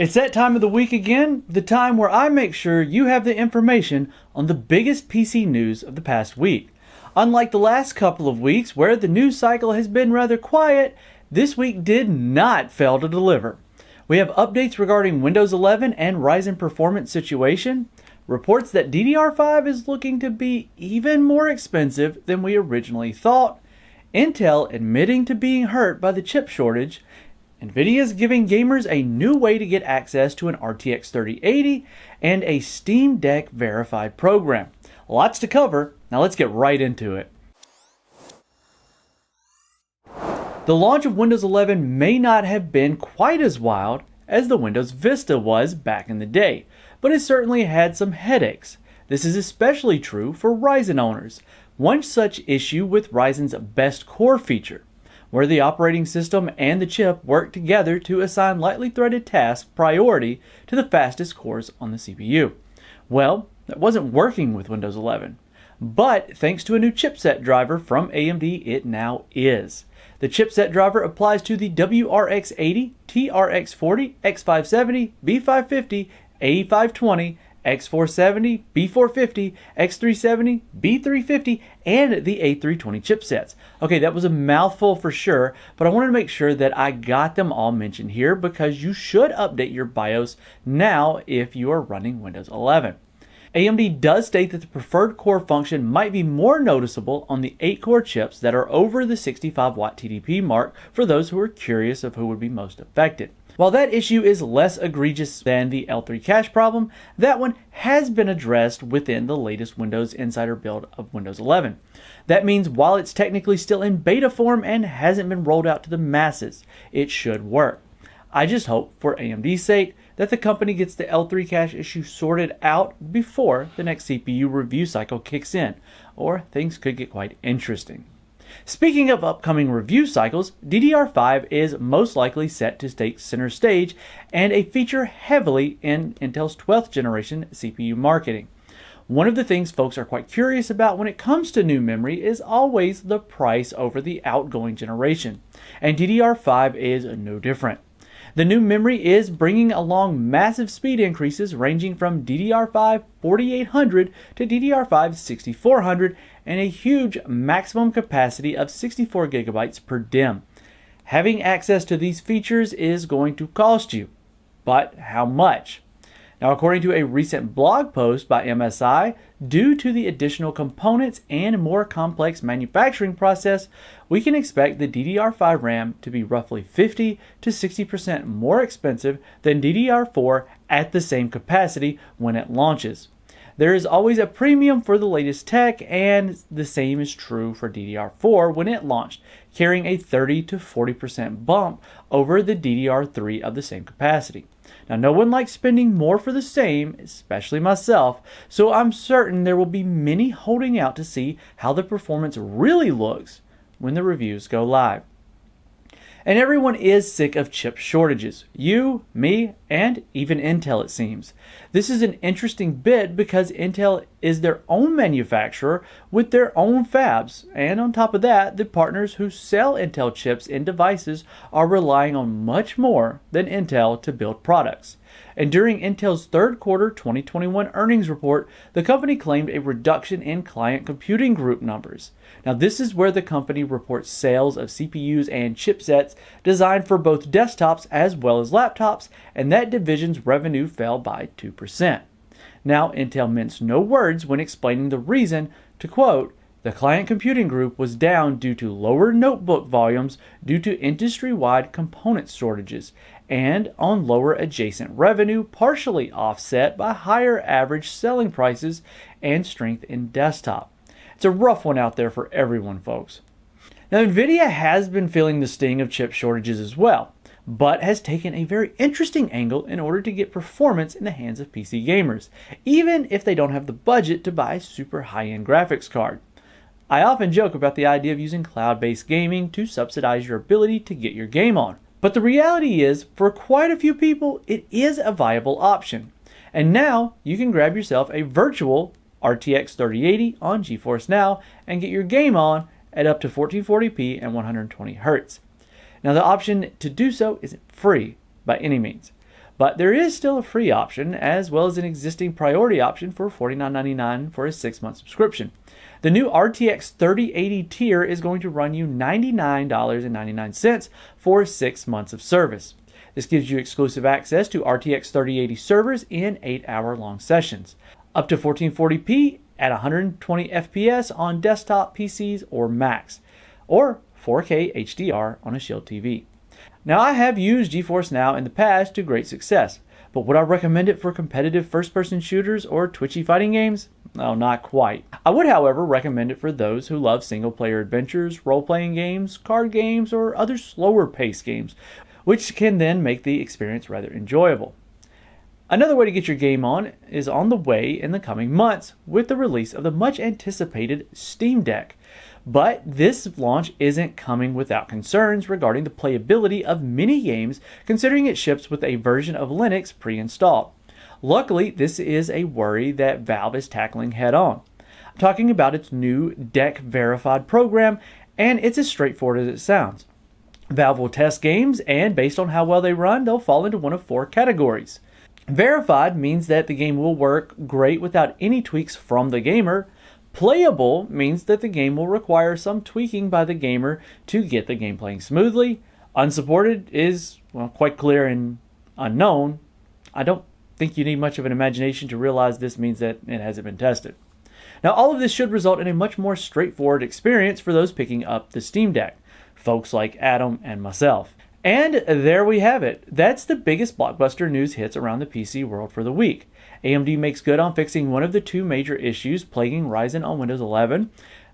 It's that time of the week again, the time where I make sure you have the information on the biggest PC news of the past week. Unlike the last couple of weeks where the news cycle has been rather quiet, this week did not fail to deliver. We have updates regarding Windows 11 and Ryzen performance situation, reports that DDR5 is looking to be even more expensive than we originally thought, Intel admitting to being hurt by the chip shortage, NVIDIA is giving gamers a new way to get access to an RTX 3080, and a Steam Deck verified program. Lots to cover, now let's get right into it. The launch of Windows 11 may not have been quite as wild as the Windows Vista was back in the day, but it certainly had some headaches. This is especially true for Ryzen owners. One such issue with Ryzen's best core feature, where the operating system and the chip work together to assign lightly threaded tasks priority to the fastest cores on the CPU. Well, that wasn't working with Windows 11. But thanks to a new chipset driver from AMD, it now is. The chipset driver applies to the WRX80, TRX40, X570, B550, A520, X470, B450, X370, B350, and the A320 chipsets. Okay, that was a mouthful for sure, but I wanted to make sure that I got them all mentioned here because you should update your BIOS now if you are running Windows 11. AMD does state that the preferred core function might be more noticeable on the 8-core chips that are over the 65-watt TDP mark for those who are curious of who would be most affected. While that issue is less egregious than the L3 cache problem, that one has been addressed within the latest Windows Insider build of Windows 11. That means while it's technically still in beta form and hasn't been rolled out to the masses, it should work. I just hope, for AMD's sake, that the company gets the L3 cache issue sorted out before the next CPU review cycle kicks in, or things could get quite interesting. Speaking of upcoming review cycles, DDR5 is most likely set to take center stage and a feature heavily in Intel's 12th generation CPU marketing. One of the things folks are quite curious about when it comes to new memory is always the price over the outgoing generation, and DDR5 is no different. The new memory is bringing along massive speed increases ranging from DDR5 4800 to DDR5 6400 and a huge maximum capacity of 64 gigabytes per DIMM. Having access to these features is going to cost you, but how much? Now, according to a recent blog post by MSI, due to the additional components and more complex manufacturing process, we can expect the DDR5 RAM to be roughly 50 to 60% more expensive than DDR4 at the same capacity when it launches. There is always a premium for the latest tech, and the same is true for DDR4 when it launched, carrying a 30 to 40% bump over the DDR3 of the same capacity. Now, no one likes spending more for the same, especially myself, so I'm certain there will be many holding out to see how the performance really looks when the reviews go live. And everyone is sick of chip shortages. You, me, and even Intel, it seems. This is an interesting bit because Intel is their own manufacturer with their own fabs. And on top of that, the partners who sell Intel chips in devices are relying on much more than Intel to build products. And during Intel's third quarter 2021 earnings report, the company claimed a reduction in client computing group numbers. Now, this is where the company reports sales of CPUs and chipsets designed for both desktops as well as laptops, and that division's revenue fell by 2%. Now, Intel minced no words when explaining the reason to quote, "The client computing group was down due to lower notebook volumes due to industry-wide component shortages and on lower adjacent revenue, partially offset by higher average selling prices and strength in desktop." It's a rough one out there for everyone, folks. Now, NVIDIA has been feeling the sting of chip shortages as well, but has taken a very interesting angle in order to get performance in the hands of PC gamers, even if they don't have the budget to buy a super high-end graphics card. I often joke about the idea of using cloud-based gaming to subsidize your ability to get your game on. But the reality is, for quite a few people, it is a viable option. And now, you can grab yourself a virtual RTX 3080 on GeForce Now and get your game on at up to 1440p and 120 Hz. Now, the option to do so isn't free by any means, But there is still a free option, as well as an existing priority option for $49.99 for a 6-month subscription. The new RTX 3080 tier is going to run you $99.99 for 6 months of service. This gives you exclusive access to RTX 3080 servers in 8-hour-long sessions, up to 1440p at 120 FPS on desktop PCs or Macs, or 4K HDR on a Shield TV. Now, I have used GeForce Now in the past to great success, but would I recommend it for competitive first-person shooters or twitchy fighting games? No, not quite. I would, however, recommend it for those who love single-player adventures, role-playing games, card games, or other slower-paced games, which can then make the experience rather enjoyable. Another way to get your game on is on the way in the coming months with the release of the much-anticipated Steam Deck. But this launch isn't coming without concerns regarding the playability of many games, considering it ships with a version of Linux pre-installed. Luckily, this is a worry that Valve is tackling head-on. I'm talking about its new Deck Verified program, and it's as straightforward as it sounds. Valve will test games, and based on how well they run, they'll fall into one of 4 categories. Verified means that the game will work great without any tweaks from the gamer. Playable means that the game will require some tweaking by the gamer to get the game playing smoothly. Unsupported is, well, quite clear and unknown. I don't think you need much of an imagination to realize this means that it hasn't been tested. Now, all of this should result in a much more straightforward experience for those picking up the Steam Deck, folks like Adam and myself. And there we have it. That's the biggest blockbuster news hits around the PC world for the week. AMD makes good on fixing one of the 2 major issues plaguing Ryzen on Windows 11.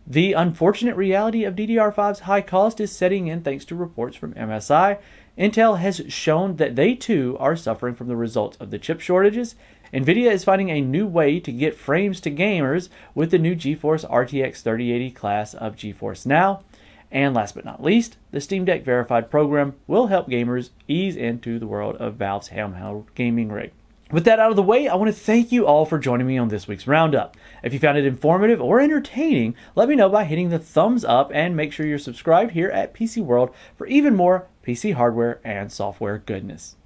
The unfortunate reality of DDR5's high cost is setting in thanks to reports from MSI. Intel has shown that they too are suffering from the results of the chip shortages. Nvidia is finding a new way to get frames to gamers with the new GeForce RTX 3080 class of GeForce Now. And last but not least, the Steam Deck Verified program will help gamers ease into the world of Valve's handheld gaming rig. With that out of the way, I want to thank you all for joining me on this week's Roundup. If you found it informative or entertaining, let me know by hitting the thumbs up, and make sure you're subscribed here at PC World for even more PC hardware and software goodness.